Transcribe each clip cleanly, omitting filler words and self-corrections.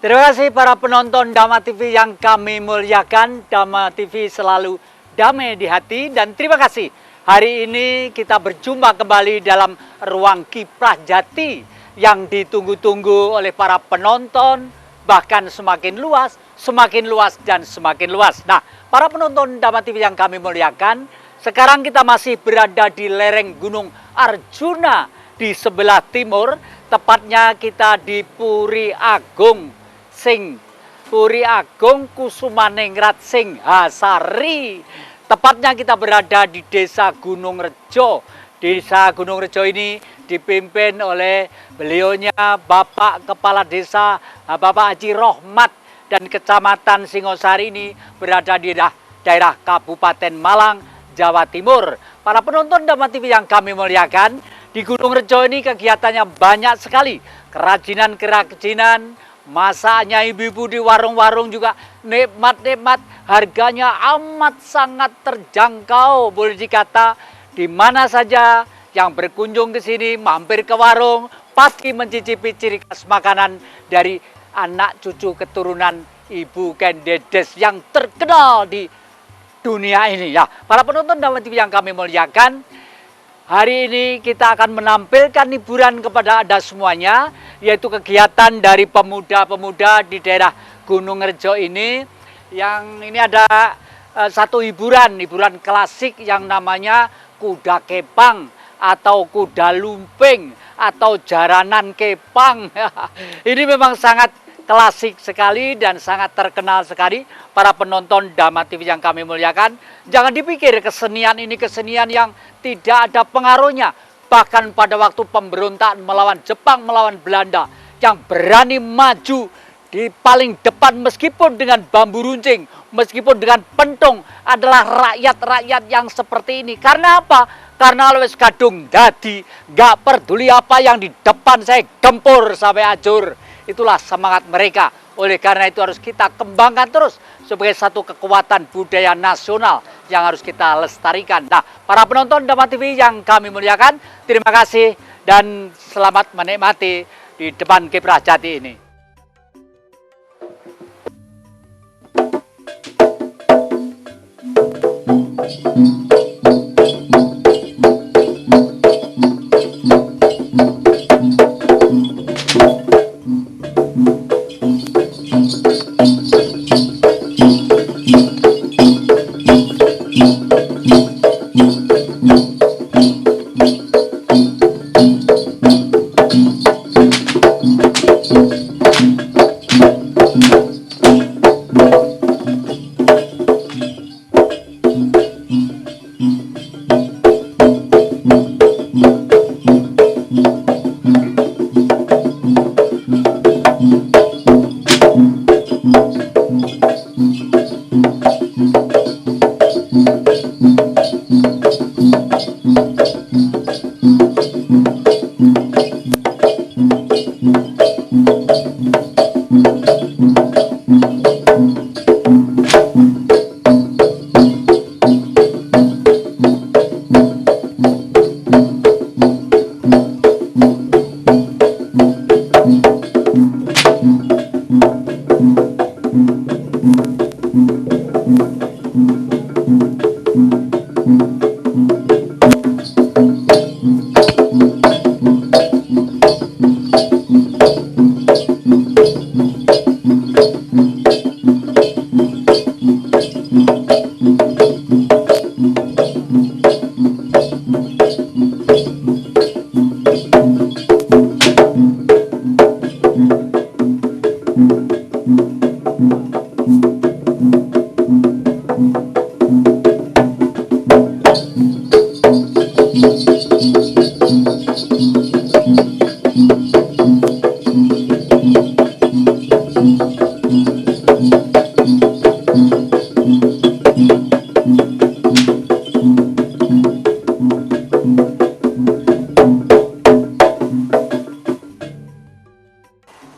Terima kasih para penonton Dhamma TV yang kami muliakan. Dhamma TV selalu damai di hati, dan terima kasih. Hari ini kita berjumpa kembali dalam ruang Kiprah Jati yang ditunggu-tunggu oleh para penonton, bahkan semakin luas, dan semakin luas. Nah, para penonton Dhamma TV yang kami muliakan, sekarang kita masih berada di lereng Gunung Arjuna di sebelah timur, tepatnya kita di Puri Agung Kusumaningrat Singhasari. Tepatnya kita berada di Desa Gunung Rejo. Desa Gunung Rejo ini dipimpin oleh beliaunya Bapak Kepala Desa Bapak Haji Rohmat, dan Kecamatan Singosari ini berada di daerah Kabupaten Malang, Jawa Timur. Para penonton Dhamma TV yang kami muliakan, di Gunung Rejo ini kegiatannya banyak sekali. Kerajinan, masaknya ibu-ibu di warung-warung juga nikmat-nikmat. Harganya amat sangat terjangkau, boleh dikata di mana saja yang berkunjung ke sini, mampir ke warung, pasti mencicipi ciri khas makanan dari anak cucu keturunan Ibu Kendedes yang terkenal di dunia ini. Ya, para penonton Dhamma TV yang kami muliakan, hari ini kita akan menampilkan hiburan kepada Anda semuanya, yaitu kegiatan dari pemuda-pemuda di daerah Gunung Rejo ini. Yang ini ada satu hiburan klasik yang namanya kuda kepang atau kuda lumping atau jaranan kepang. Ini memang sangat klasik sekali dan sangat terkenal sekali. Para penonton Dhamma TV yang kami muliakan, jangan dipikir kesenian ini kesenian yang tidak ada pengaruhnya. Bahkan pada waktu pemberontakan melawan Jepang, melawan Belanda, yang berani maju di paling depan meskipun dengan bambu runcing, meskipun dengan pentung, adalah rakyat-rakyat yang seperti ini. Karena apa? Karena wis kadung dadi, gak peduli apa yang di depan saya gempur sampai ajur. Itulah semangat mereka. Oleh karena itu harus kita kembangkan terus sebagai satu kekuatan budaya nasional yang harus kita lestarikan. Nah, para penonton Dhamma TV yang kami muliakan, terima kasih dan selamat menikmati di depan Kiprah Jati ini.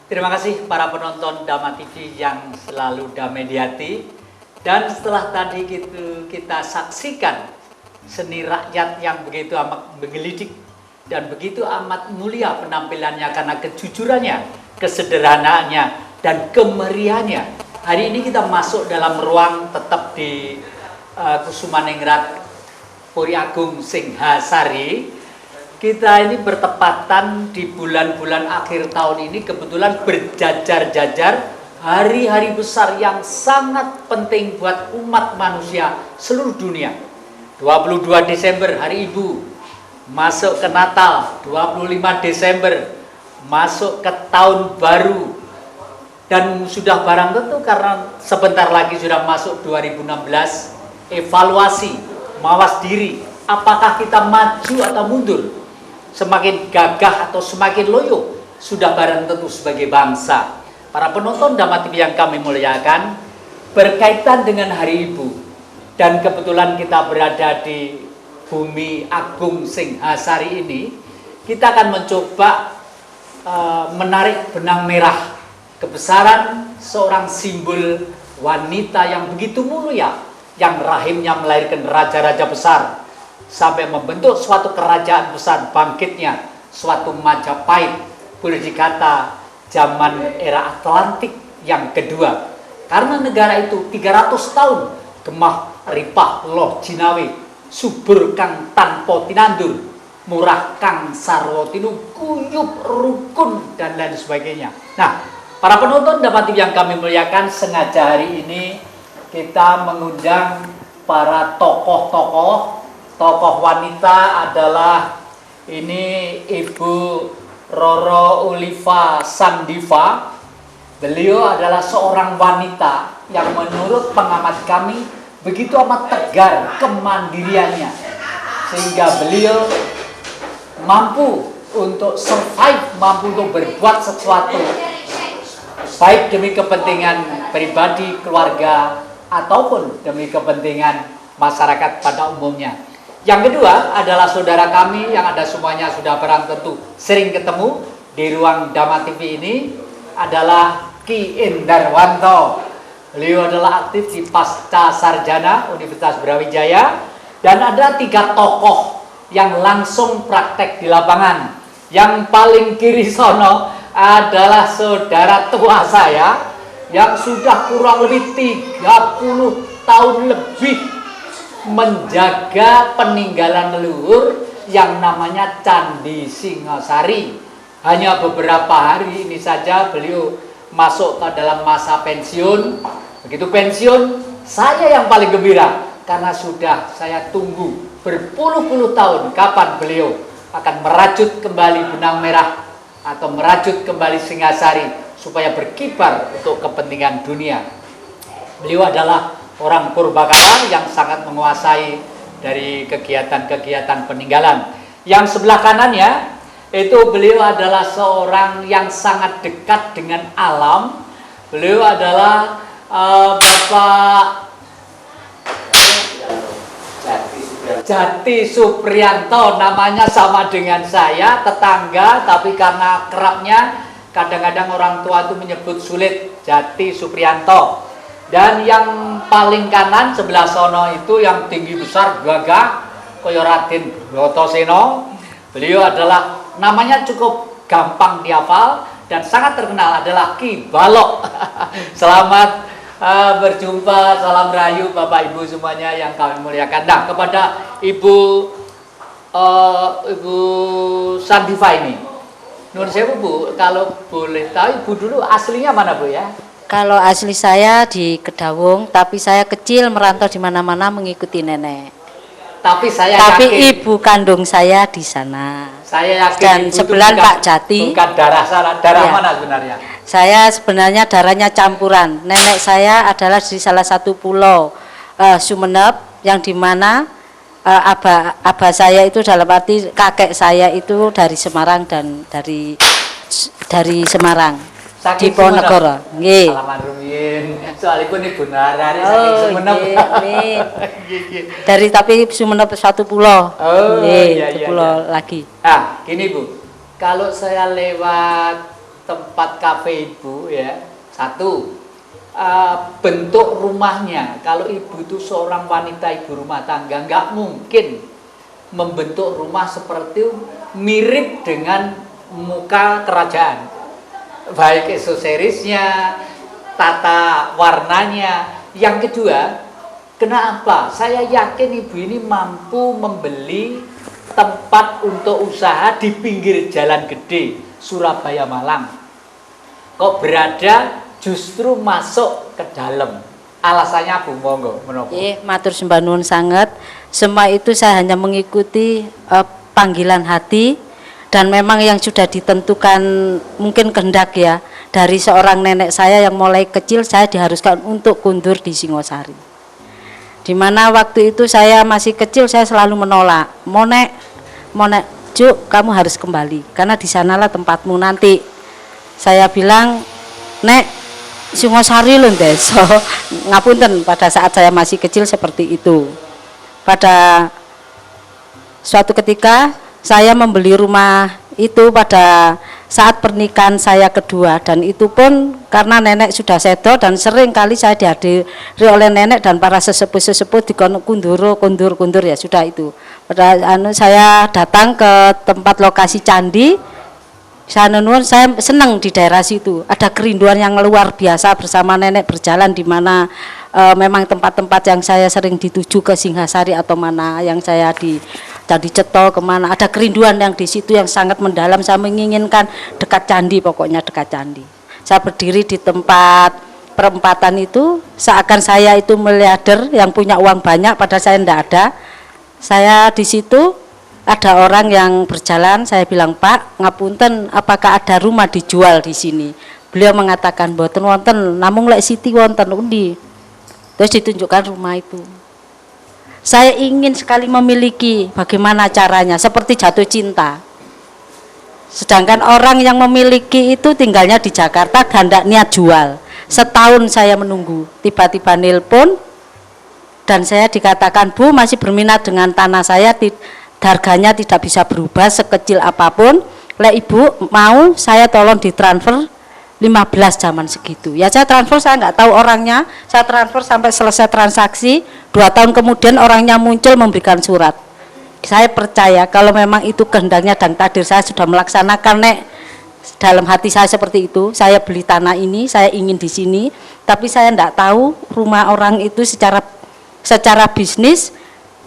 Terima kasih para penonton Dhamma TV yang selalu damai di hati. Dan setelah tadi kita saksikan seni rakyat yang begitu amat menggelidik dan begitu amat mulia penampilannya karena kejujurannya, kesederhanaannya, dan kemeriahannya. Hari ini kita masuk dalam ruang tetap di Kusumaningrat Puri Agung Singhasari. Kita ini bertepatan di bulan-bulan akhir tahun ini, kebetulan berjajar-jajar hari-hari besar yang sangat penting buat umat manusia seluruh dunia. 22 Desember Hari Ibu, masuk ke Natal. 25 Desember masuk ke Tahun Baru. Dan sudah barang tentu karena sebentar lagi sudah masuk 2016, evaluasi, mawas diri, apakah kita maju atau mundur, semakin gagah atau semakin loyo, sudah barang tentu sebagai bangsa. Para penonton Dhamma TV yang kami muliakan, berkaitan dengan Hari Ibu, dan kebetulan kita berada di Bumi Agung Singhasari ini, kita akan mencoba menarik benang merah kebesaran seorang simbol wanita yang begitu mulia, yang rahimnya melahirkan raja-raja besar, sampai membentuk suatu kerajaan besar, bangkitnya suatu Majapahit, boleh dikata zaman era Atlantik yang kedua. Karena negara itu 300 tahun gemah ripah loh jinawi, subur kang tanpa tinandur, murah kang sarwa tinu, guyub rukun, dan lain sebagainya. Nah, para penonton Dhamma TV yang kami muliakan, sengaja hari ini kita mengundang para tokoh wanita. Adalah ini Ibu Roro Uliva Sandiva. Beliau adalah seorang wanita yang menurut pengamat kami begitu amat tegar kemandiriannya, sehingga beliau mampu untuk survive, mampu untuk berbuat sesuatu, baik demi kepentingan pribadi, keluarga, ataupun demi kepentingan masyarakat pada umumnya. Yang kedua adalah saudara kami yang ada semuanya sudah barang tentu sering ketemu di ruang Dhamma TV ini, adalah Ki Indarwanto. Beliau adalah aktif di Pasca Sarjana Universitas Brawijaya, dan ada 3 tokoh yang langsung praktek di lapangan. Yang paling kiri sono adalah saudara tua saya yang sudah kurang lebih 30 tahun lebih menjaga peninggalan leluhur yang namanya Candi Singhasari. Hanya beberapa hari ini saja beliau masuk ke dalam masa pensiun. Begitu pensiun, saya yang paling gembira karena sudah saya tunggu berpuluh-puluh tahun kapan beliau akan merajut kembali benang merah atau merajut kembali Singhasari supaya berkibar untuk kepentingan dunia. Beliau adalah orang Purbakala yang sangat menguasai dari kegiatan-kegiatan peninggalan. Yang sebelah kanannya itu beliau adalah seorang yang sangat dekat dengan alam. Beliau adalah Bapak Jati Suprianto, namanya sama dengan saya, tetangga, tapi karena kerapnya kadang-kadang orang tua itu menyebut sulit, Jati Suprianto. Dan yang paling kanan sebelah sono itu yang tinggi besar, gagah, kaya Raden Brotoseno. Beliau adalah namanya cukup gampang dihafal dan sangat terkenal, adalah Ki Balok. Selamat berjumpa, salam rayu Bapak Ibu semuanya yang kami muliakan. Nah, kepada Ibu Sandiva ini, Nur Sewu Bu, kalau boleh tahu Ibu dulu aslinya mana Bu ya? Kalau asli saya di Kedawung, tapi saya kecil merantau di mana-mana mengikuti nenek. Tapi ibu kandung saya di sana. Saya yakin dan Ibu sebelah bukan, Pak Jati. Bukan darah darah ya. Mana sebenarnya? Saya sebenarnya darahnya campuran. Nenek saya adalah di salah satu pulau Sumeneb, yang dimana abah saya itu dalam arti kakek saya itu dari Semarang dan dari Semarang. Di Ponegoro, nggih. Salaman rumiyin. Soalipun Ibu Narari saking Sumeneb. Dari tapi Sumeneb satu pulau. Oh, iya, satu pulau lagi. Nah, gini Bu. Kalau saya lewat tempat kafe Ibu ya, satu bentuk rumahnya. Kalau Ibu itu seorang wanita ibu rumah tangga, nggak mungkin membentuk rumah seperti mirip dengan muka kerajaan. baik aksesorisnya, tata warnanya. Yang kedua, kenapa saya yakin ibu ini mampu membeli tempat untuk usaha di pinggir jalan gede Surabaya Malang, kok berada justru masuk ke dalam. Alasannya Bu, monggo menapa? Matur sembah nuwun sanget. Semua itu saya hanya mengikuti panggilan hati, dan memang yang sudah ditentukan mungkin kehendak ya dari seorang nenek saya yang mulai kecil saya diharuskan untuk kundur di Singosari. Di mana waktu itu saya masih kecil saya selalu menolak. Monek, Juk, kamu harus kembali karena di sanalah tempatmu nanti. Saya bilang, Nek, Singosari lho Deso. Ngapunten, pada saat saya masih kecil seperti itu. Pada suatu ketika saya membeli rumah itu pada saat pernikahan saya kedua, dan itu pun karena nenek sudah sedo dan sering kali saya dihadiri oleh nenek dan para sesepuh-sesepuh di kundur ya sudah itu. Pada saya datang ke tempat lokasi candi. Saya senang di daerah situ, ada kerinduan yang luar biasa bersama nenek berjalan di mana memang tempat-tempat yang saya sering dituju ke Singhasari atau mana yang saya di Candi Ceto kemana, ada kerinduan yang di situ yang sangat mendalam. Saya menginginkan dekat candi, pokoknya dekat candi. Saya berdiri di tempat perempatan itu, seakan saya itu miliarder yang punya uang banyak, padahal saya tidak ada. Saya di situ ada orang yang berjalan, saya bilang, Pak, ngapunten, apakah ada rumah dijual di sini? Beliau mengatakan, boten wonten, namung lek siti wonten undi. Terus ditunjukkan rumah itu. Saya ingin sekali memiliki, bagaimana caranya, seperti jatuh cinta. Sedangkan orang yang memiliki itu tinggalnya di Jakarta, hendak niat jual. Setahun saya menunggu, tiba-tiba nelpon, dan saya dikatakan, Bu, masih berminat dengan tanah saya, harganya tidak bisa berubah sekecil apapun. Lek ibu mau saya tolong ditransfer 15 zaman segitu. Ya saya transfer, saya nggak tahu orangnya. Saya transfer sampai selesai transaksi. 2 tahun kemudian orangnya muncul memberikan surat. Saya percaya kalau memang itu kehendaknya dan takdir saya sudah melaksanakan, Nek. Dalam hati saya seperti itu. Saya beli tanah ini, saya ingin di sini. Tapi saya nggak tahu rumah orang itu secara bisnis.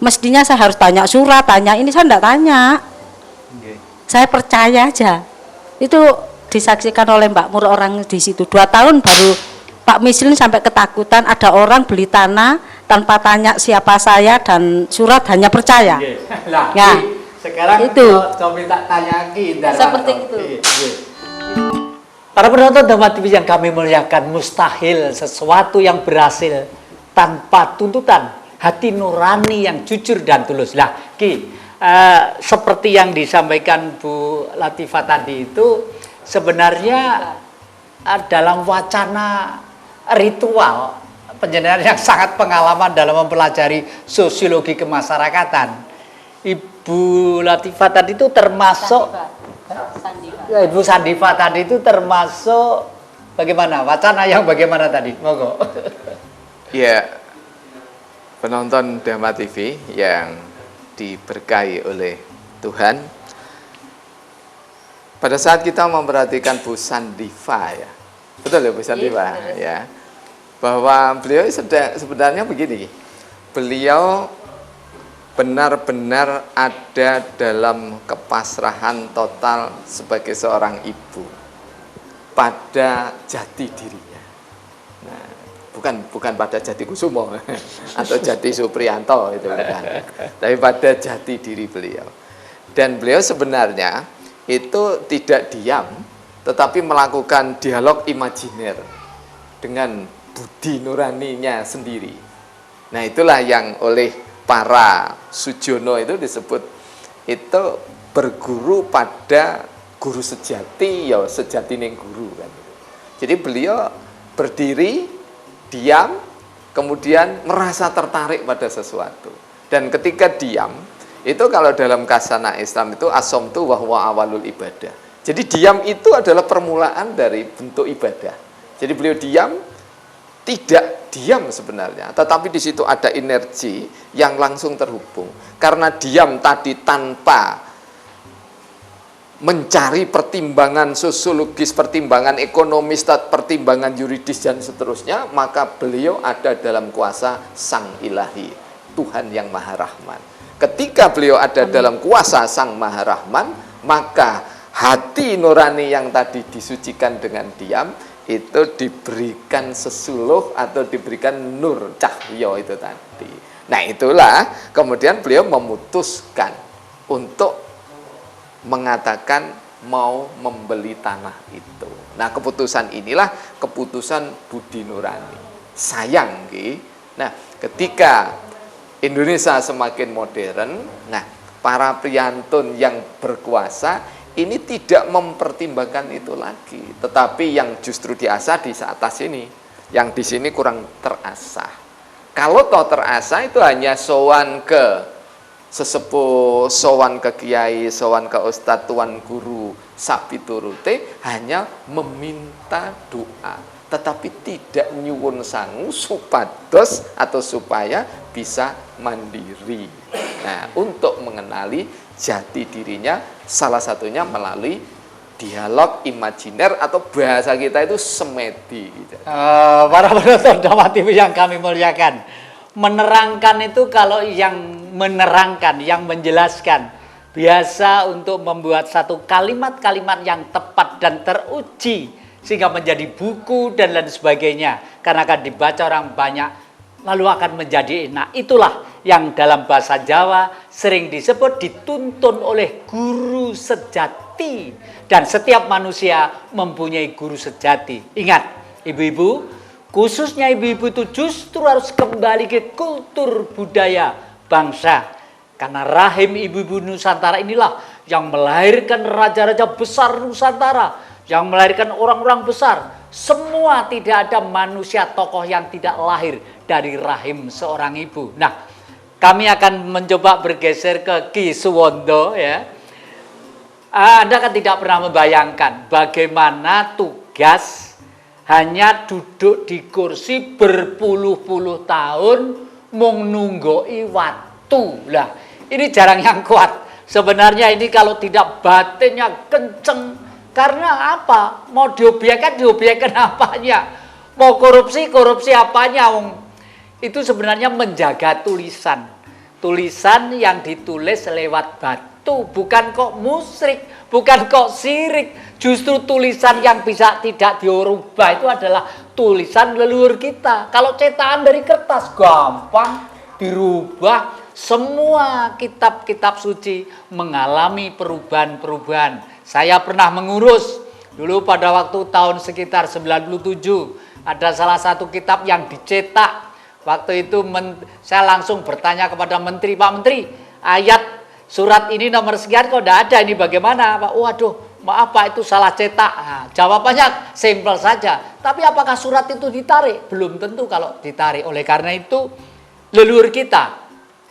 Mestinya saya harus tanya surat, tanya ini, saya enggak tanya. Saya percaya aja. Itu disaksikan oleh Mbak Mur orang di situ. 2 tahun baru Pak Mislin sampai ketakutan ada orang beli tanah tanpa tanya siapa saya dan surat, hanya percaya. Lah, ya, sekarang itu coba minta tanya seperti itu. Para penonton Dhamma TV yang kami muliakan, mustahil sesuatu yang berhasil tanpa tuntutan hati nurani yang jujur dan tulus. Lah, seperti yang disampaikan Bu Latifah tadi itu sebenarnya dalam wacana ritual penjenengan yang sangat pengalaman dalam mempelajari sosiologi kemasyarakatan. Ibu Latifah tadi itu termasuk Ibu Sandifa tadi itu termasuk bagaimana? Wacana yang bagaimana tadi? Monggo. Ya. Penonton Dhamma TV yang diberkahi oleh Tuhan, pada saat kita memperhatikan Bu Sandifa, ya, betul ya Bu Sandifa, ya, bahwa beliau sebenarnya begini, beliau benar-benar ada dalam kepasrahan total sebagai seorang ibu pada jati dirinya. Nah, bukan pada Jati Kusumo atau Jati Supriyanto itu bukan, tapi pada jati diri beliau. Dan beliau sebenarnya itu tidak diam, tetapi melakukan dialog imajiner dengan budi nuraninya sendiri. Nah, itulah yang oleh para Sujono itu disebut itu berguru pada guru sejati, ya sejati ning guru kan. Jadi beliau berdiri diam, kemudian merasa tertarik pada sesuatu. Dan ketika diam, itu kalau dalam kasana Islam itu asomtu wahwa awalul ibadah. Jadi diam itu adalah permulaan dari bentuk ibadah. Jadi beliau diam, tidak diam sebenarnya, tetapi di situ ada energi yang langsung terhubung. Karena diam tadi tanpa mencari pertimbangan sosiologis, pertimbangan ekonomis, pertimbangan yuridis dan seterusnya, maka beliau ada dalam kuasa Sang Ilahi, Tuhan yang Maha Rahman. Ketika beliau ada dalam kuasa Sang Maha Rahman, maka hati nurani yang tadi disucikan dengan diam itu diberikan sesuluh atau diberikan nur cahyo itu tadi. Nah, itulah kemudian beliau memutuskan untuk mengatakan mau membeli tanah itu. Nah, keputusan inilah keputusan budi nurani. Sayang, nah, ketika Indonesia semakin modern, nah, para priyantun yang berkuasa ini tidak mempertimbangkan itu lagi, tetapi yang justru diasah di atas ini, yang di sini kurang terasah. Kalau toh terasah itu hanya sowan ke sesepuh, sowan ke kiai, sowan ke ustadz, tuan guru, sapiturute, hanya meminta doa, tetapi tidak nyuwun sangu supados atau supaya bisa mandiri. Nah, untuk mengenali jati dirinya, salah satunya melalui dialog imajiner atau bahasa kita itu semedi. Para penonton Dhamma TV yang kami muliakan, menerangkan itu kalau yang menerangkan, yang menjelaskan, biasa untuk membuat satu kalimat-kalimat yang tepat dan teruji sehingga menjadi buku dan lain sebagainya, karena akan dibaca orang banyak lalu akan menjadi enak. Itulah yang dalam bahasa Jawa sering disebut dituntun oleh guru sejati, dan setiap manusia mempunyai guru sejati. Ingat ibu-ibu, khususnya ibu-ibu itu justru harus kembali ke kultur budaya bangsa, karena rahim ibu-ibu Nusantara inilah yang melahirkan raja-raja besar Nusantara, yang melahirkan orang-orang besar. Semua, tidak ada manusia tokoh yang tidak lahir dari rahim seorang ibu. Nah, kami akan mencoba bergeser ke Ki Suwondo, ya. Anda kan tidak pernah membayangkan bagaimana tugas hanya duduk di kursi berpuluh-puluh tahun mung nunggoi watu. Lah, ini jarang yang kuat. Sebenarnya ini kalau tidak batinnya kenceng. Karena apa? Mau diobyekan apanya? Mau korupsi apanya? Itu sebenarnya menjaga tulisan. Tulisan yang ditulis lewat batu, bukan kok musyrik, bukan kok syirik. Justru tulisan yang bisa tidak dirubah itu adalah tulisan leluhur kita. Kalau cetakan dari kertas gampang dirubah. Semua kitab-kitab suci mengalami perubahan-perubahan. Saya pernah mengurus dulu pada waktu tahun sekitar 97, ada salah satu kitab yang dicetak. Waktu itu saya langsung bertanya kepada menteri, Pak Menteri, ayat surat ini nomor sekian kok tidak ada, ini bagaimana Pak? Waduh, maaf Pak, itu salah cetak. Nah, jawabannya simpel saja, tapi apakah surat itu ditarik? Belum tentu kalau ditarik. Oleh karena itu leluhur kita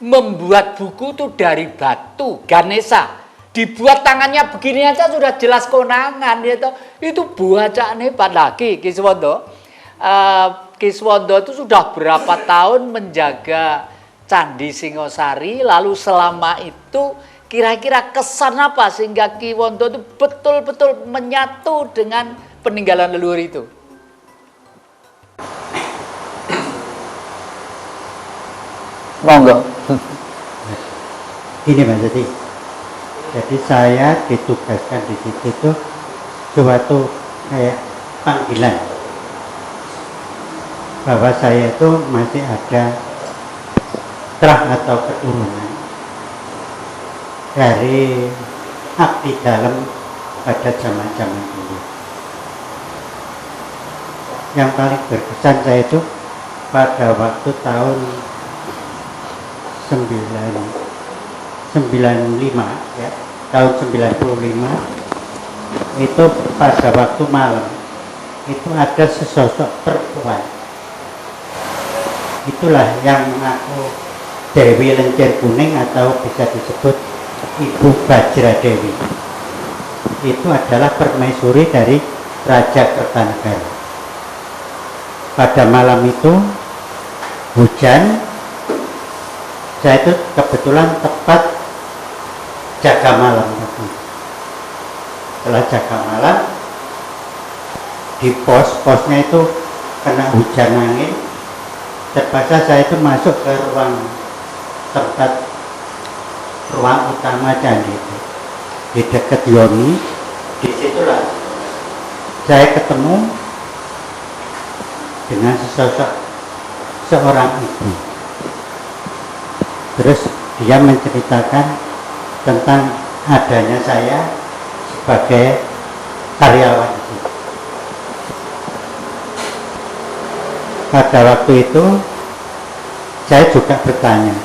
membuat buku itu dari batu, Ganesha. Dibuat tangannya begini aja sudah jelas konangan, gitu. Itu bacaan hebat lagi. Ki Suwondo, Ki Suwondo itu sudah berapa tahun menjaga Candi Singosari, lalu selama itu kira-kira kesan apa sehingga Ki Wondo itu betul-betul menyatu dengan peninggalan leluhur itu? Monggo. Ini Mas jadi saya ditugaskan di situ tuh suatu kayak panggilan bahwa saya itu masih ada terah atau keturunan dari abdi dalam pada zaman-zaman dulu. Yang paling berkesan saya itu pada waktu tahun 95 ya, tahun 95 itu pada waktu malam itu ada sesosok perempuan, itulah yang mengaku Dewi Lencir Kuning atau bisa disebut Ibu Bajra Dewi. Itu adalah permaisuri dari Raja Kertanegara. Pada malam itu hujan, saya itu kebetulan tepat jaga malam. setelah jaga malam di posnya itu kena hujan angin, terpaksa saya itu masuk ke ruang utama candi itu di dekat Yoni. Disitulah saya ketemu dengan seorang ibu. Terus dia menceritakan tentang adanya saya sebagai karyawan di situ. Pada waktu itu saya juga bertanya,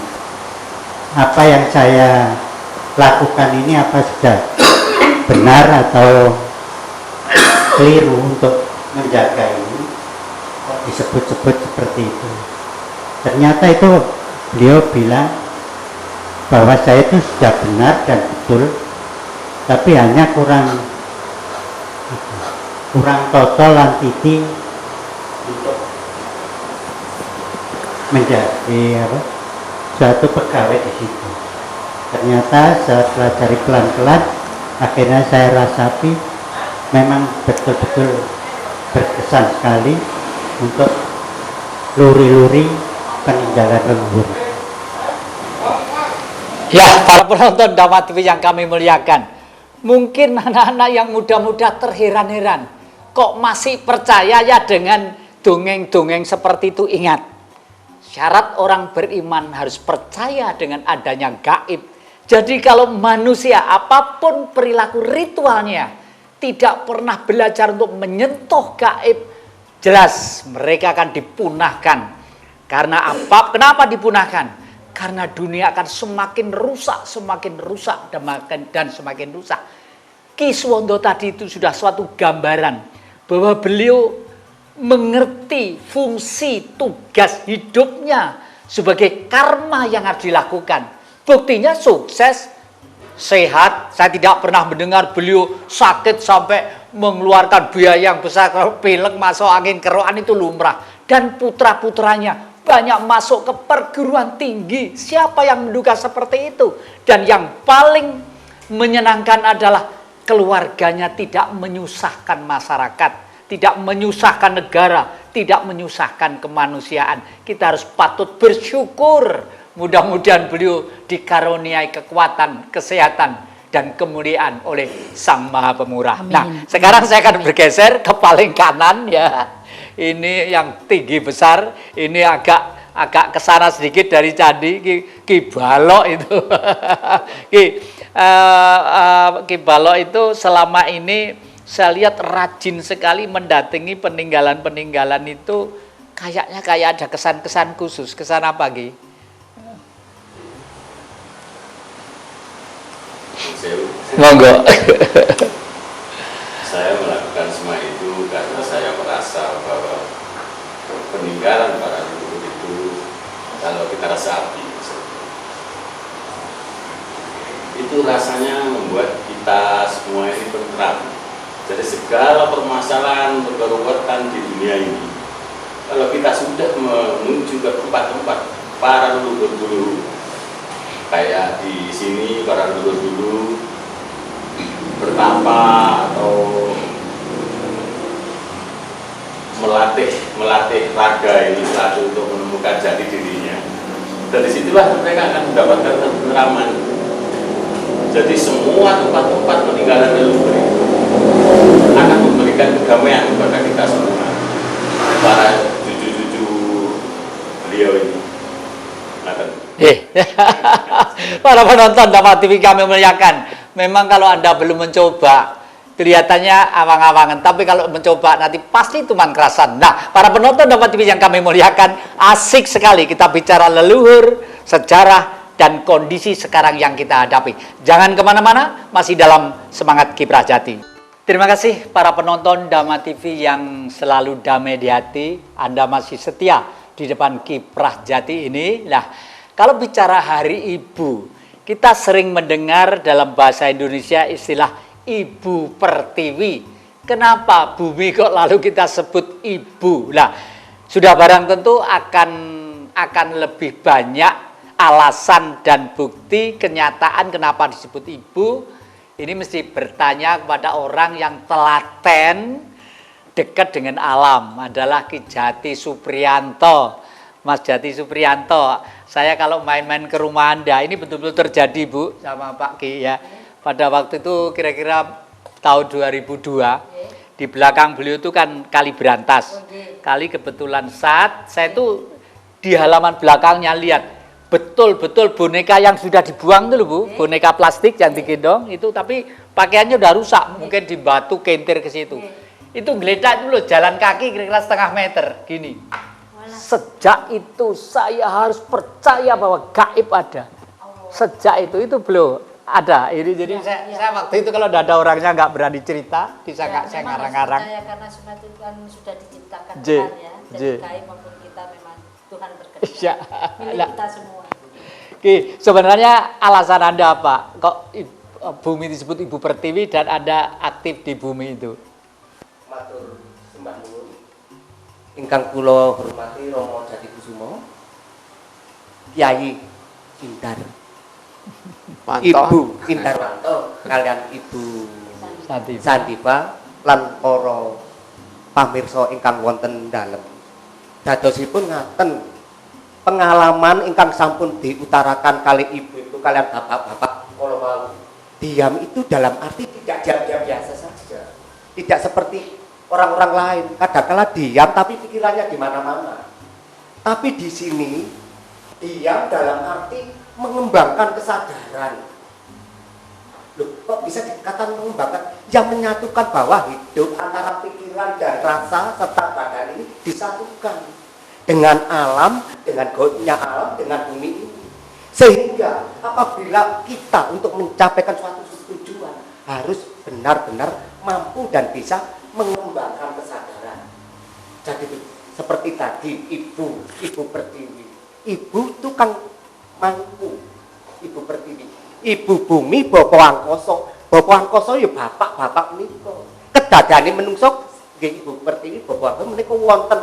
apa yang saya lakukan ini apa sudah benar atau keliru untuk menjaga ini, kok disebut-sebut seperti itu. Ternyata itu beliau bilang bahwa saya itu sudah benar dan betul, tapi hanya kurang total lantiti untuk menjadi suatu pegawai di situ. Ternyata setelah cari pelan-pelan, akhirnya saya rasapi memang betul-betul berkesan sekali untuk luri-luri peninggalan leluhur. Ya, para penonton Dhamma TV yang kami muliakan, mungkin anak-anak yang muda-muda terheran-heran, kok masih percaya ya dengan dongeng-dongeng seperti itu. Ingat, syarat orang beriman harus percaya dengan adanya gaib. Jadi kalau manusia apapun perilaku ritualnya tidak pernah belajar untuk menyentuh gaib, jelas mereka akan dipunahkan. Karena apa? Kenapa dipunahkan? Karena dunia akan semakin rusak dan semakin rusak. Ki Suwondo tadi itu sudah suatu gambaran bahwa beliau mengerti fungsi tugas hidupnya sebagai karma yang harus dilakukan. Buktinya sukses, sehat. Saya tidak pernah mendengar beliau sakit sampai mengeluarkan biaya yang besar. Kalau pilek, masuk angin, kerokan itu lumrah. Dan putra-putranya banyak masuk ke perguruan tinggi. Siapa yang menduga seperti itu? Dan yang paling menyenangkan adalah keluarganya tidak menyusahkan masyarakat, tidak menyusahkan negara, tidak menyusahkan kemanusiaan. Kita harus patut bersyukur. Mudah-mudahan beliau dikaruniai kekuatan, kesehatan, dan kemuliaan oleh Sang Maha Pemurah. Amin. Nah, sekarang saya akan bergeser ke paling kanan ya. Ini yang tinggi besar, ini agak kesana sedikit dari candi Ki Balok itu. Ki Balok itu selama ini saya lihat rajin sekali mendatangi peninggalan-peninggalan itu. Kayaknya kayak ada kesan-kesan khusus. Kesan apa, Ki? Monggo. Saya melakukan semua itu karena saya merasa bahwa peninggalan para leluhur itu, kalau kita resapi, itu rasanya membuat kita semua ini tentram. Jadi segala permasalahan berkeruwetan di dunia ini, kalau kita sudah menuju ke tempat-tempat para leluhur dulu, kayak di sini para leluhur dulu bertapa atau melatih raga ini satu untuk menemukan jati dirinya. Dari situlah mereka akan mendapatkan ketenteraman. Jadi semua tempat-tempat peninggalan leluhur itu akan memberikan kedamaian kepada kita semua, para cucu-cucu beliau ini. Para penonton Dhamma TV kami muliakan, memang kalau Anda belum mencoba kelihatannya awang-awangan, tapi kalau mencoba nanti pasti tuman kerasan. Nah, para penonton Dhamma TV yang kami muliakan, asik sekali kita bicara leluhur, sejarah, dan kondisi sekarang yang kita hadapi. Jangan kemana-mana, masih dalam semangat Kiprah Jati. Terima kasih para penonton Dhamma TV yang selalu damai di hati. Anda masih setia di depan Kiprah Jati ini. Nah, kalau bicara Hari Ibu, kita sering mendengar dalam bahasa Indonesia istilah Ibu Pertiwi. Kenapa bumi kok lalu kita sebut ibu? Nah, sudah barang tentu akan lebih banyak alasan dan bukti kenyataan kenapa disebut ibu. Ini mesti bertanya kepada orang yang telaten dekat dengan alam, adalah Ki Jati Supriyanto. Mas Jati Supriyanto, saya kalau main-main ke rumah Anda, ini betul-betul terjadi Bu sama Pak Ki ya. Pada waktu itu kira-kira tahun 2002, di belakang beliau itu kan kali Berantas. Kali kebetulan saya tuh di halaman belakangnya lihat betul-betul boneka yang sudah dibuang itu loh Bu, boneka plastik yang digendong itu, tapi pakaiannya udah rusak, mungkin di batu kentir ke situ. Itu geledak itu loh, jalan kaki kira-kira setengah meter gini. Sejak itu saya harus percaya bahwa gaib ada. Sejak itu belum ada. Ini jadi saya waktu itu kalau ada orangnya nggak berani cerita, bisa nggak saya ngarang-ngarang. Karena semua itu kan sudah diciptakan J. Tuhan ya. J. Jadi gaib maupun kita memang Tuhan berkehendak. Iya. Milik kita semua. Oke, sebenarnya alasan Anda apa? Kok bumi disebut Ibu Pertiwi dan Anda aktif di bumi itu? Matur sembah nuwun. Ingkang kula hormati Rama Jati Kusumo, Kyai Indar, Ibu Indarwanto kalian Ibu Sandifa lan para pamirsa ingkang wonten dalem. Dadosipun ngaten, pengalaman ingkang sampun diutarakan kali ibu-ibu kalian bapak-bapak kala wau. Diam itu dalam arti tidak diam-diam biasa saja. Tidak seperti orang-orang lain, kadang-kala diam tapi pikirannya di mana-mana. Tapi di sini diam dalam arti mengembangkan kesadaran. Loh, kok bisa dikatakan mengembangkan? Yang menyatukan bahwa hidup antara pikiran dan rasa serta badan ini disatukan dengan alam, dengan goibnya alam, dengan bumi ini. Sehingga apabila kita untuk mencapaikan suatu tujuan harus benar-benar mampu dan bisa mengembangkan kesadaran. Jadi seperti tadi Ibu Pertiwi, Ibu tukang mangku, Ibu Pertiwi, Ibu Bumi, Bapak Angkoso ya bapak menika. Kedadane menungso nggih Ibu Pertiwi, Bapak Angkoso menika wonten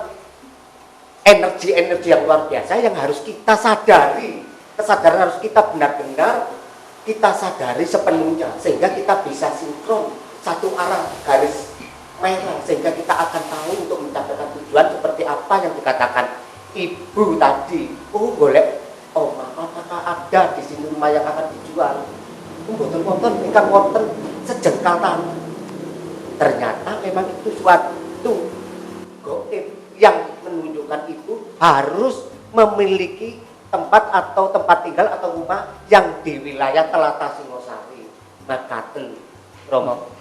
energi-energi yang luar biasa yang harus kita sadari. Kesadaran harus kita benar-benar kita sadari sepenuhnya sehingga kita bisa sinkron satu arah garis merah sehingga kita akan tahu untuk mencapai tujuan seperti apa yang dikatakan Ibu tadi. Oh golek, apakah ada di sini rumah yang akan dijual? Mboten wonten, ingkang wonten sejengkal tanah. Ternyata memang itu suatu gaib yang menunjukkan itu harus memiliki tempat atau tempat tinggal atau rumah yang di wilayah Tlatah Singosari, Makaten, Romo.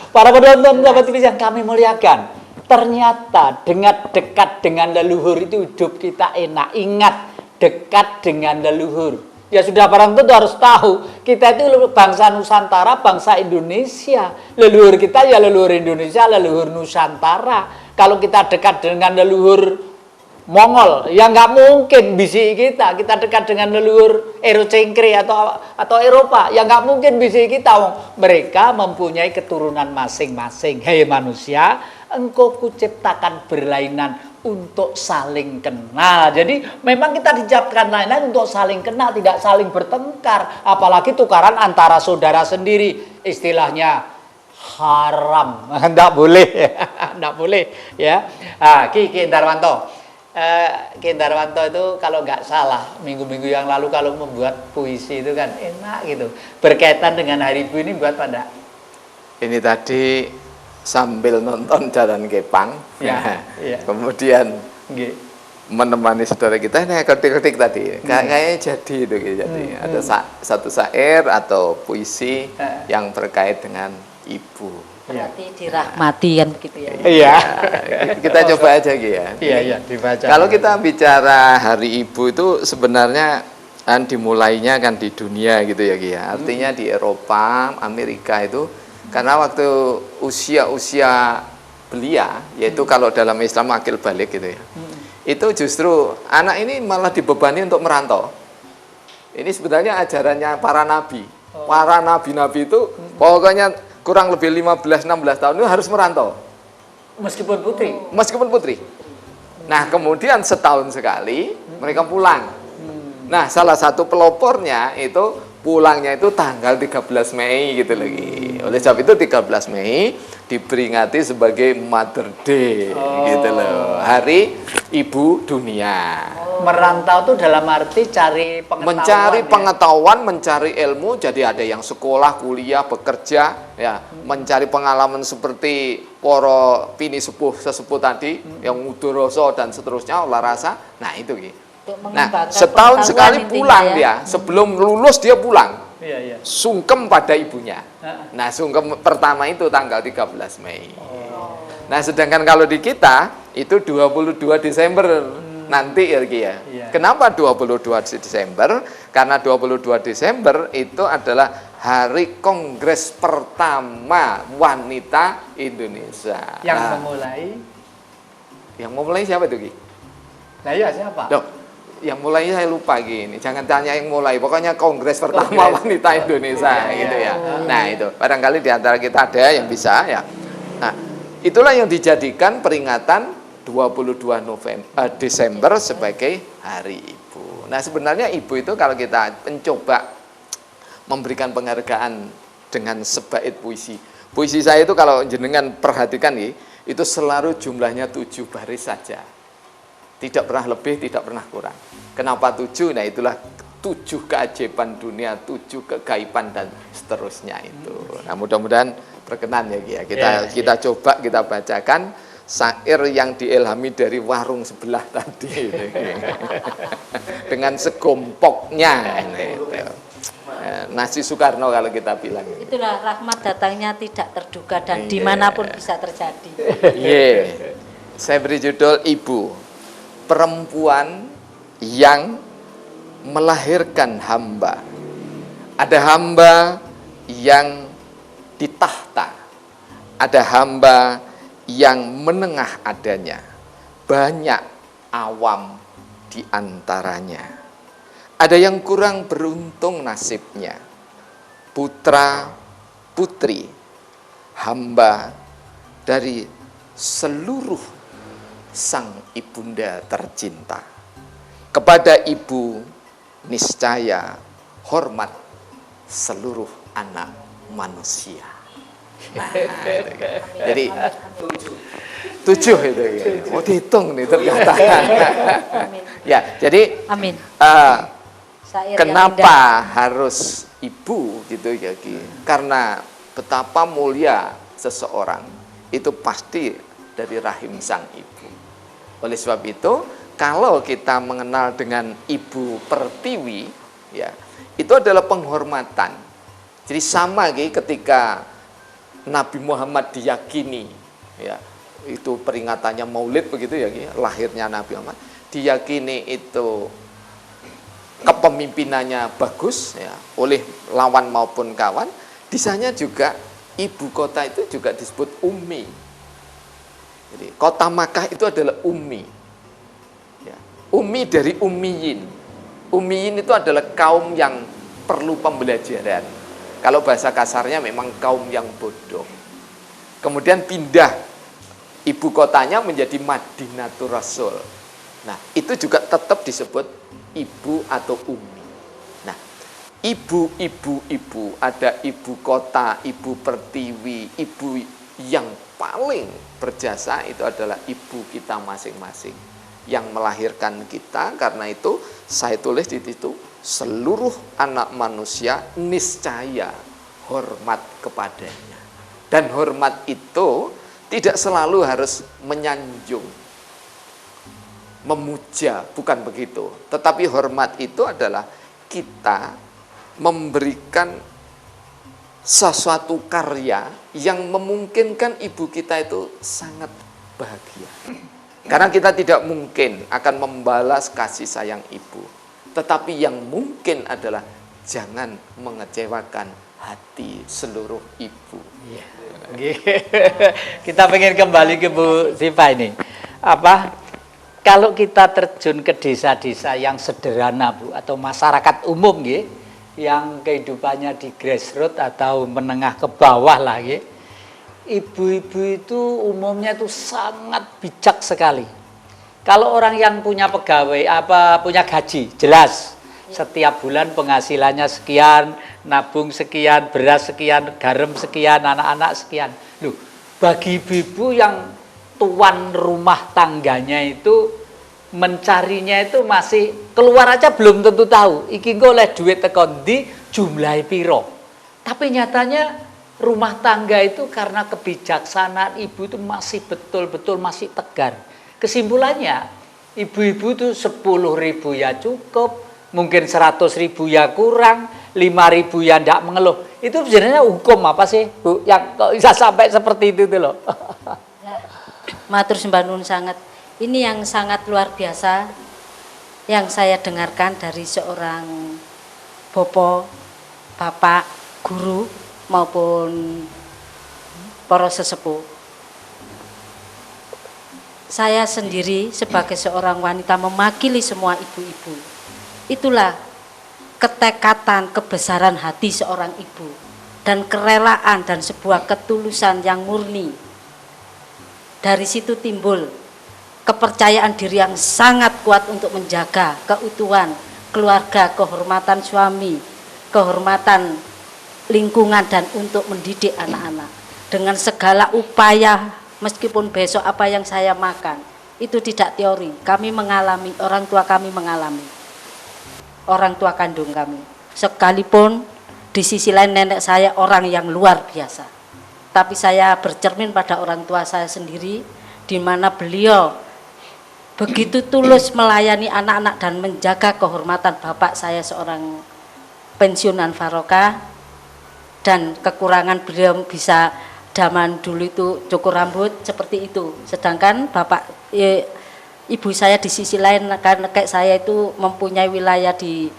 Para penonton sahabat TV yang kami muliakan, ternyata dengan dekat dengan leluhur itu hidup kita enak. Ingat, dekat dengan leluhur. Ya sudah, barang tentu harus tahu kita itu bangsa Nusantara, bangsa Indonesia. Leluhur kita ya leluhur Indonesia, leluhur Nusantara. Kalau kita dekat dengan leluhur Mongol, ya nggak mungkin bisi kita dekat dengan leluhur Euro-Cengkri atau Eropa, ya nggak mungkin bisi kita. Mereka mempunyai keturunan masing-masing. Hei manusia, engkau kuciptakan berlainan untuk saling kenal. Jadi memang kita diciptakan lain-lain untuk saling kenal, tidak saling bertengkar. Apalagi tukaran antara saudara sendiri, istilahnya haram, nggak boleh, nggak boleh ya. Ki Indarwanto. Ki Indarwanto itu kalau nggak salah minggu-minggu yang lalu kalau membuat puisi itu kan enak gitu. Berkaitan dengan Hari Ibu ini buat pada? Ini tadi sambil nonton Jalan Kepang, Ya, ya. kemudian Nggih. menemani saudara kita ini ketik-ketik tadi, kayaknya jadi itu jadi. Ada satu syair atau puisi yang terkait dengan ibu. Berarti dirahmati kan begitu ya. Iya. Kita coba aja gitu ya. Iya, dibaca. Kalau kita bicara Hari Ibu itu sebenarnya kan dimulainya kan di dunia gitu ya Ki ya. Artinya di Eropa, Amerika itu karena waktu usia belia, yaitu kalau dalam Islam akil balik gitu ya. Itu justru anak ini malah dibebani untuk merantau. Ini sebenarnya ajarannya para nabi. Para nabi-nabi itu pokoknya kurang lebih 15-16 tahun itu harus merantau. Meskipun putri. Meskipun putri. Nah, kemudian setahun sekali mereka pulang. Nah, salah satu pelopornya itu pulangnya itu tanggal 13 Mei gitu lagi. Oleh sebab itu 13 Mei diperingati sebagai Mother Day gitu loh. Hari Ibu Dunia. Merantau tuh dalam arti cari pengetahuan. Mencari ya? pengetahuan, mencari ilmu, jadi ada yang sekolah, kuliah, bekerja, ya, mencari pengalaman seperti para pini sesepuh tadi, yang Uduroso dan seterusnya, olah rasa. Nah, itu gitu. Untuk Nah, mengembangkan setahun pengetahuan sekali intinya pulang ya. dia, sebelum lulus dia pulang. Iya, iya. Sungkem pada ibunya. Nah, sungkem pertama itu tanggal 13 Mei. Nah, sedangkan kalau di kita itu 22 Desember nanti ya, Ki ya. Iya. Kenapa 22 Desember? Karena 22 Desember itu adalah hari kongres pertama wanita Indonesia. Yang Nah, memulai siapa itu, Ki? Nah iya siapa? Loh, yang mulai saya lupa gini. Jangan tanya yang mulai. Pokoknya kongres pertama wanita Indonesia gitu ya. Nah, itu barangkali di antara kita ada yang bisa ya. Nah, itulah yang dijadikan peringatan 22 Desember sebagai Hari Ibu. Nah, sebenarnya ibu itu kalau kita mencoba memberikan penghargaan dengan sebaik puisi. Puisi saya itu kalau jenengan perhatikan nih, itu selalu jumlahnya 7 baris saja. Tidak pernah lebih, tidak pernah kurang. Kenapa 7? Nah, itulah 7 keajaiban dunia, 7 kegaiban dan seterusnya itu. Nah, mudah-mudahan berkenan ya, kita coba kita bacakan syair yang diilhami dari warung sebelah tadi dengan segompoknya nasi Soekarno kalau kita bilang. Itulah rahmat datangnya tidak terduga dan dimanapun bisa terjadi. Saya beri judul Ibu, perempuan yang melahirkan hamba. Ada hamba yang ditahta, ada hamba yang menengah adanya, banyak awam di antaranya. Ada yang kurang beruntung nasibnya, putra putri hamba dari seluruh sang ibunda tercinta. Kepada ibu niscaya hormat seluruh anak manusia. Nah, jadi 7 itu ya. Oh, dihitung nih ternyata. Ya, jadi Amin. Syair yang kenapa harus ibu gitu ya, Ki? Karena betapa mulia seseorang itu pasti dari rahim sang ibu. Oleh sebab itu, kalau kita mengenal dengan Ibu Pertiwi, ya, itu adalah penghormatan. Jadi sama Ki, ketika Nabi Muhammad diyakini, ya, itu peringatannya Maulid begitu ya, lahirnya Nabi Muhammad, diyakini itu kepemimpinannya bagus ya, oleh lawan maupun kawan. Di sana juga ibu kota itu juga disebut Ummi. Jadi kota Makkah itu adalah Ummi. Ya, Ummi dari Ummiyin. Ummiyin itu adalah kaum yang perlu pembelajaran. Kalau bahasa kasarnya memang kaum yang bodoh. Kemudian pindah ibu kotanya menjadi Madinatul Rasul. Nah, itu juga tetap disebut ibu atau ummi. Nah, ibu, ada ibu kota, ibu pertiwi, ibu yang paling berjasa itu adalah ibu kita masing-masing yang melahirkan kita. Karena itu saya tulis di situ, seluruh anak manusia niscaya hormat kepadanya. Dan hormat itu tidak selalu harus menyanjung, memuja, bukan begitu. Tetapi hormat itu adalah kita memberikan sesuatu karya yang memungkinkan ibu kita itu sangat bahagia. Karena kita tidak mungkin akan membalas kasih sayang ibu. Tetapi yang mungkin adalah jangan mengecewakan hati seluruh ibu. Kita pengen kembali ke Bu Siva ini. Kalau kita terjun ke desa-desa yang sederhana, Bu, atau masyarakat umum, yang kehidupannya di grassroots atau menengah ke bawah lah, ibu-ibu itu umumnya itu sangat bijak sekali. Kalau orang yang punya pegawai, punya gaji, jelas Setiap bulan penghasilannya sekian, nabung sekian, beras sekian, garam sekian, anak-anak sekian. Loh, bagi ibu-ibu yang tuan rumah tangganya itu mencarinya itu masih keluar aja belum tentu tahu. Iki golek duit teko ndi, jumlahe piro. Tapi nyatanya rumah tangga itu karena kebijaksanaan ibu itu masih betul-betul masih tegar. Kesimpulannya, ibu-ibu itu 10.000 ya cukup, mungkin 100.000 ya kurang, 5.000 ya ndak mengeluh. Itu sebenarnya hukum apa sih, Bu? Yang kok bisa sampai seperti itu tuh loh. Matur sembah nuwun sangat. Ini yang sangat luar biasa yang saya dengarkan dari seorang bapak, guru maupun para sesepuh. Saya sendiri sebagai seorang wanita mewakili semua ibu-ibu. Itulah ketekatan, kebesaran hati seorang ibu dan kerelaan dan sebuah ketulusan yang murni. Dari situ timbul kepercayaan diri yang sangat kuat untuk menjaga keutuhan keluarga, kehormatan suami, kehormatan lingkungan, dan untuk mendidik anak-anak dengan segala upaya. Meskipun besok apa yang saya makan itu tidak teori, kami mengalami, orang tua kami mengalami, orang tua kandung kami. Sekalipun di sisi lain nenek saya orang yang luar biasa, tapi saya bercermin pada orang tua saya sendiri, di mana beliau begitu tulus melayani anak-anak dan menjaga kehormatan bapak saya seorang pensiunan Farokah, dan kekurangan beliau bisa zaman dulu itu cukur rambut seperti itu. Sedangkan ibu saya di sisi lain, karena kayak saya itu mempunyai wilayah di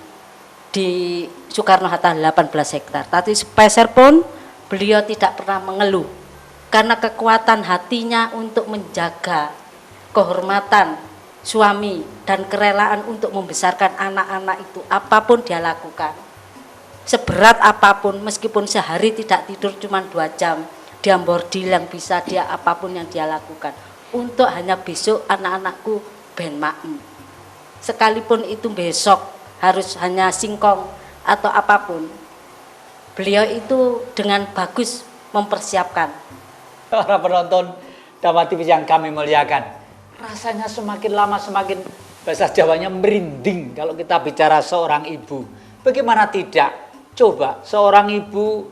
Soekarno-Hatta 18 hektar. Tapi sepeser pun beliau tidak pernah mengeluh karena kekuatan hatinya untuk menjaga kehormatan suami dan kerelaan untuk membesarkan anak-anak itu. Apapun dia lakukan, seberat apapun, meskipun sehari tidak tidur cuma 2 jam, dia bordil yang bisa, dia apapun yang dia lakukan untuk hanya besok anak-anakku ben maem. Sekalipun itu besok harus hanya singkong atau apapun, beliau itu dengan bagus mempersiapkan. Para penonton Dhamma TV yang kami muliakan, rasanya semakin lama semakin, bahasa Jawanya, merinding kalau kita bicara seorang ibu. Bagaimana tidak? Coba seorang ibu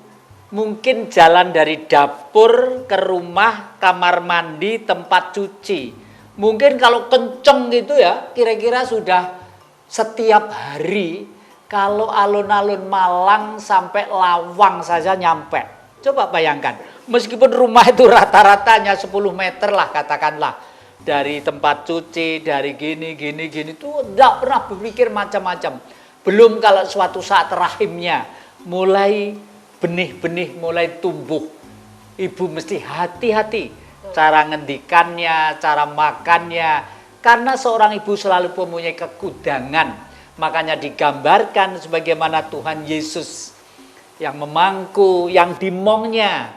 mungkin jalan dari dapur ke rumah, kamar mandi, tempat cuci. Mungkin kalau kenceng gitu ya, kira-kira sudah setiap hari, kalau alun-alun Malang sampai Lawang saja nyampe. Coba bayangkan, meskipun rumah itu rata-ratanya 10 meter lah katakanlah, dari tempat cuci, dari gini tuh tidak pernah berpikir macam-macam. Belum kalau suatu saat rahimnya mulai benih-benih mulai tumbuh, ibu mesti hati-hati cara ngendikannya, cara makannya, karena seorang ibu selalu mempunyai kekudangan. Makanya digambarkan sebagaimana Tuhan Yesus yang memangku, yang dimongnya,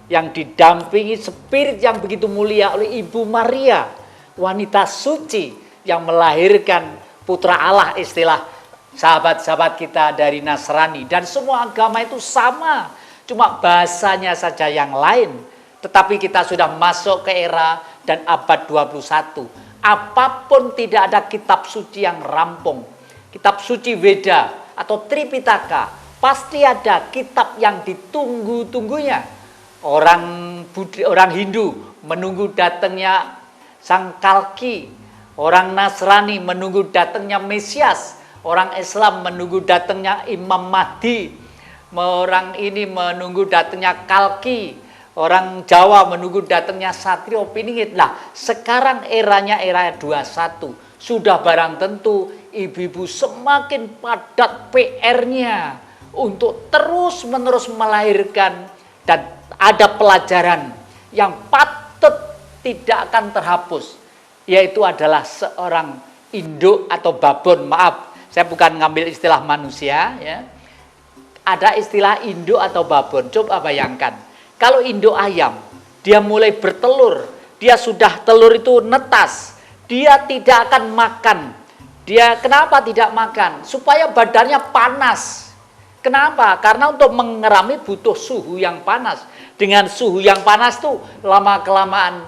yang didampingi spirit yang begitu mulia oleh Ibu Maria, wanita suci yang melahirkan putra Allah, istilah sahabat-sahabat kita dari Nasrani. Dan semua agama itu sama, cuma bahasanya saja yang lain. Tetapi kita sudah masuk ke era dan abad 21. Apapun tidak ada kitab suci yang rampung. Kitab suci Veda atau Tripitaka, pasti ada kitab yang ditunggu-tunggunya. Orang Hindu menunggu datangnya Sang Kalki, orang Nasrani menunggu datangnya Mesias, orang Islam menunggu datangnya Imam Mahdi, orang ini menunggu datangnya Kalki, orang Jawa menunggu datangnya Satrio Piningit. Lah, sekarang eranya era 21, sudah barang tentu ibu-ibu semakin padat PR-nya untuk terus-menerus melahirkan, dan ada pelajaran yang patut tidak akan terhapus, yaitu adalah seorang induk atau babon. Maaf, saya bukan ngambil istilah manusia ya. Ada istilah induk atau babon. Coba bayangkan, kalau induk ayam, dia mulai bertelur, dia sudah telur itu netas, dia tidak akan makan Dia kenapa tidak makan? Supaya badannya panas. Kenapa? Karena untuk mengerami butuh suhu yang panas. Dengan suhu yang panas tuh lama-kelamaan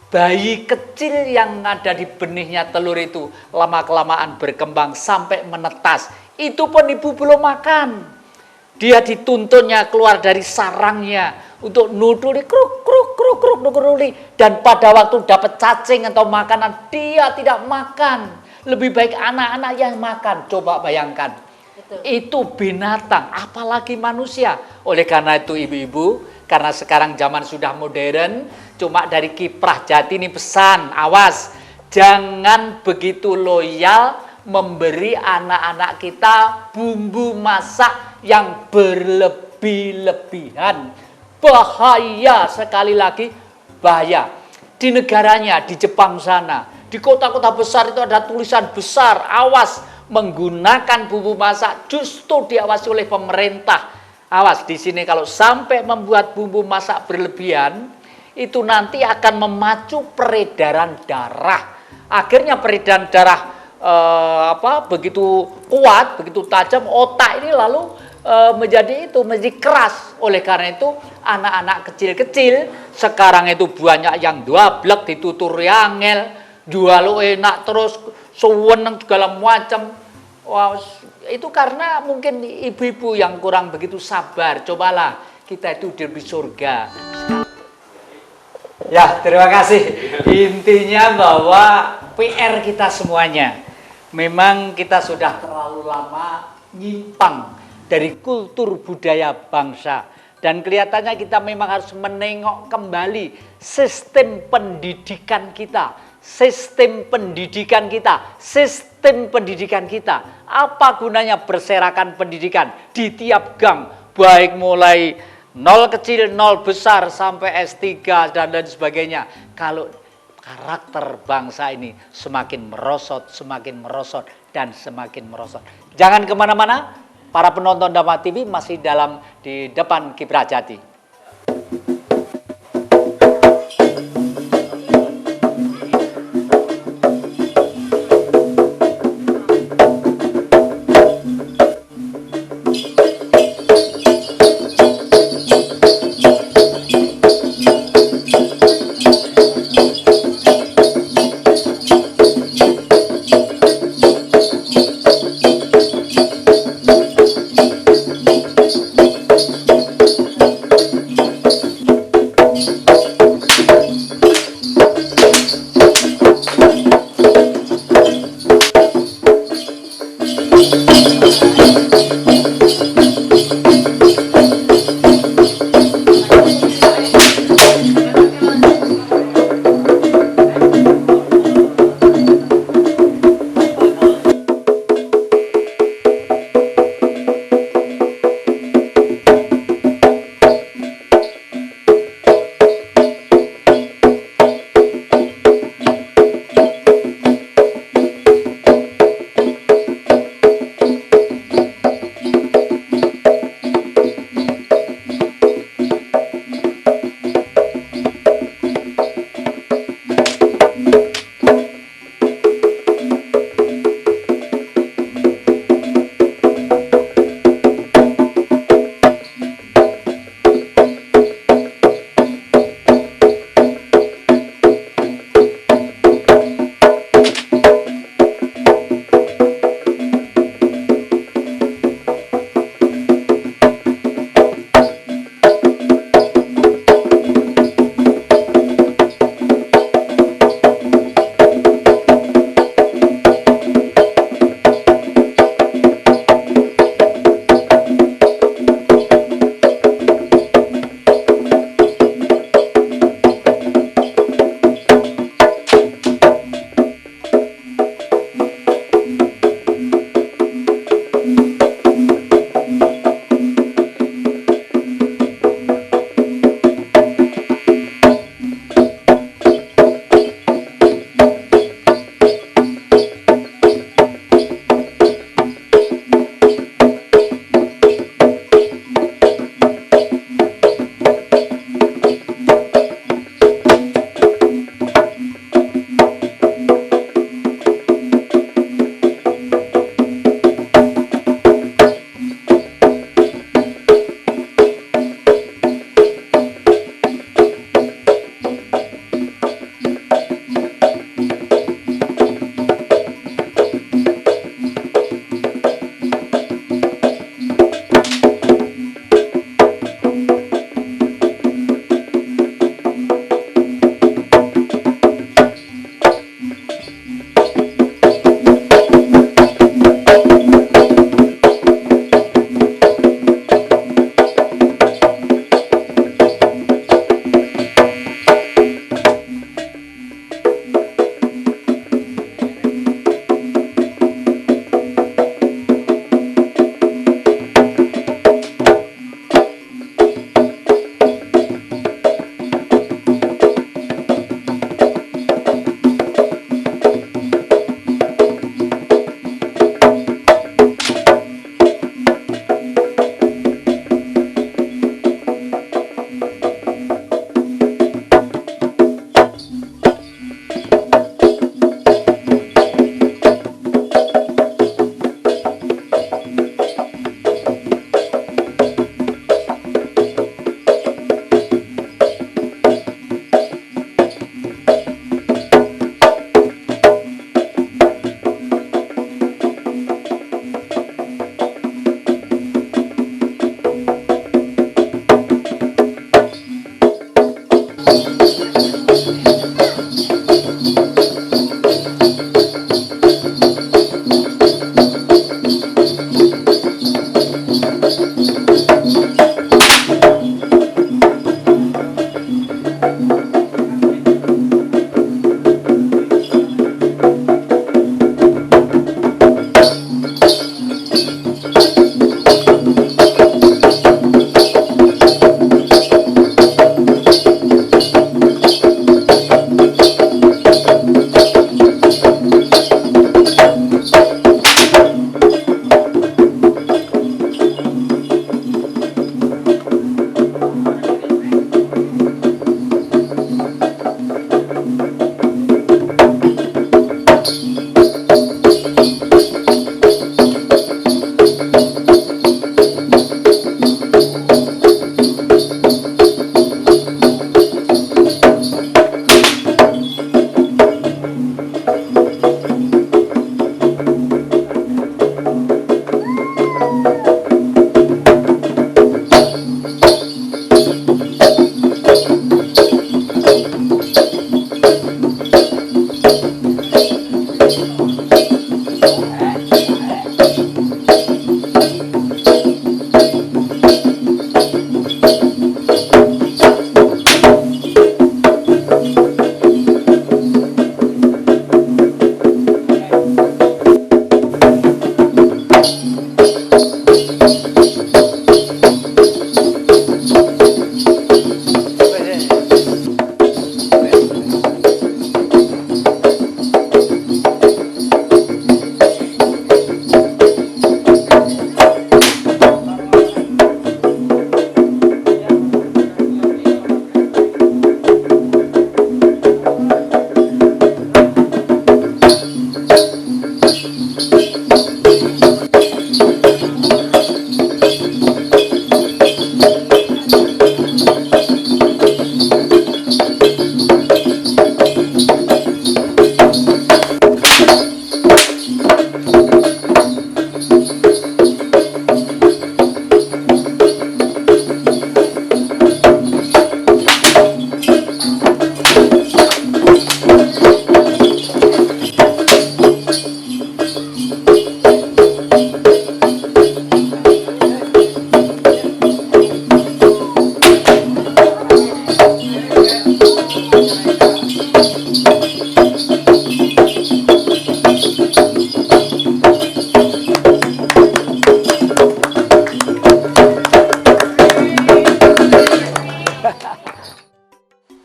bayi kecil yang ada di benihnya telur itu lama-kelamaan berkembang sampai menetas. Itu pun ibu belum makan. Dia dituntunnya keluar dari sarangnya untuk nuduli kruk kruk kruk kruk nuduli, dan pada waktu dapat cacing atau makanan dia tidak makan. Lebih baik anak-anak yang makan. Coba bayangkan. Itu binatang, apalagi manusia. Oleh karena itu ibu-ibu, karena sekarang zaman sudah modern, cuma dari Kiprah Jati ini pesan, awas, jangan begitu loyal memberi anak-anak kita bumbu masak yang berlebih-lebihan. Bahaya, sekali lagi bahaya. Di negaranya, di Jepang sana, di kota-kota besar itu ada tulisan besar, awas menggunakan bumbu masak, justru diawasi oleh pemerintah. Awas, di sini kalau sampai membuat bumbu masak berlebihan, itu nanti akan memacu peredaran darah. Akhirnya peredaran darah begitu kuat, begitu tajam, otak ini lalu menjadi keras. Oleh karena itu anak-anak kecil-kecil sekarang itu banyak yang duablek, dituturi angel, jual enak terus sewenang segala macam. Wow, itu karena mungkin ibu-ibu yang kurang begitu sabar. Cobalah kita itu di surga. Ya, terima kasih. Intinya bahwa PR kita semuanya, memang kita sudah terlalu lama nyimpang dari kultur budaya bangsa. Dan kelihatannya kita memang harus menengok kembali sistem pendidikan kita. Sistem pendidikan kita. Apa gunanya berserakan pendidikan di tiap gang, baik mulai 0 kecil, 0 besar, sampai S3 dan lain sebagainya. Kalau karakter bangsa ini semakin merosot, dan semakin merosot. Jangan kemana-mana, para penonton Dhamma TV masih di depan Kiprah Jati.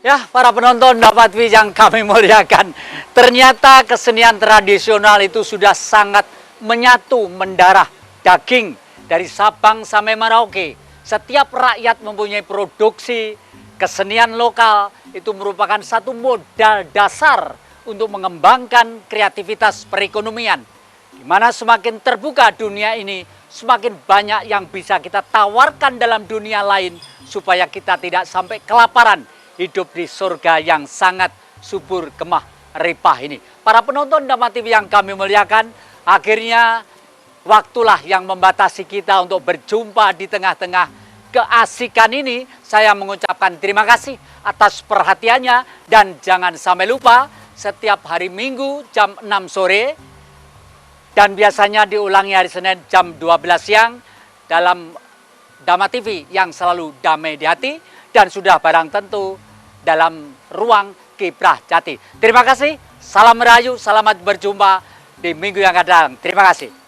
Ya, para penonton dapat yang kami muliakan. Ternyata kesenian tradisional itu sudah sangat menyatu, mendarah daging dari Sabang sampai Merauke. Setiap rakyat mempunyai produksi kesenian lokal, itu merupakan satu modal dasar untuk mengembangkan kreativitas perekonomian. Di mana semakin terbuka dunia ini, semakin banyak yang bisa kita tawarkan dalam dunia lain supaya kita tidak sampai kelaparan hidup di surga yang sangat subur kemah ripah ini. Para penonton Dhamma TV yang kami muliakan, akhirnya waktulah yang membatasi kita untuk berjumpa di tengah-tengah keasikan ini. Saya mengucapkan terima kasih atas perhatiannya dan jangan sampai lupa setiap hari Minggu jam 6 sore dan biasanya diulangi hari Senin jam 12 siang dalam Dhamma TV yang selalu damai di hati dan sudah barang tentu dalam ruang Kiprah Jati. Terima kasih, salam merayu, selamat berjumpa di minggu yang akan datang. Terima kasih.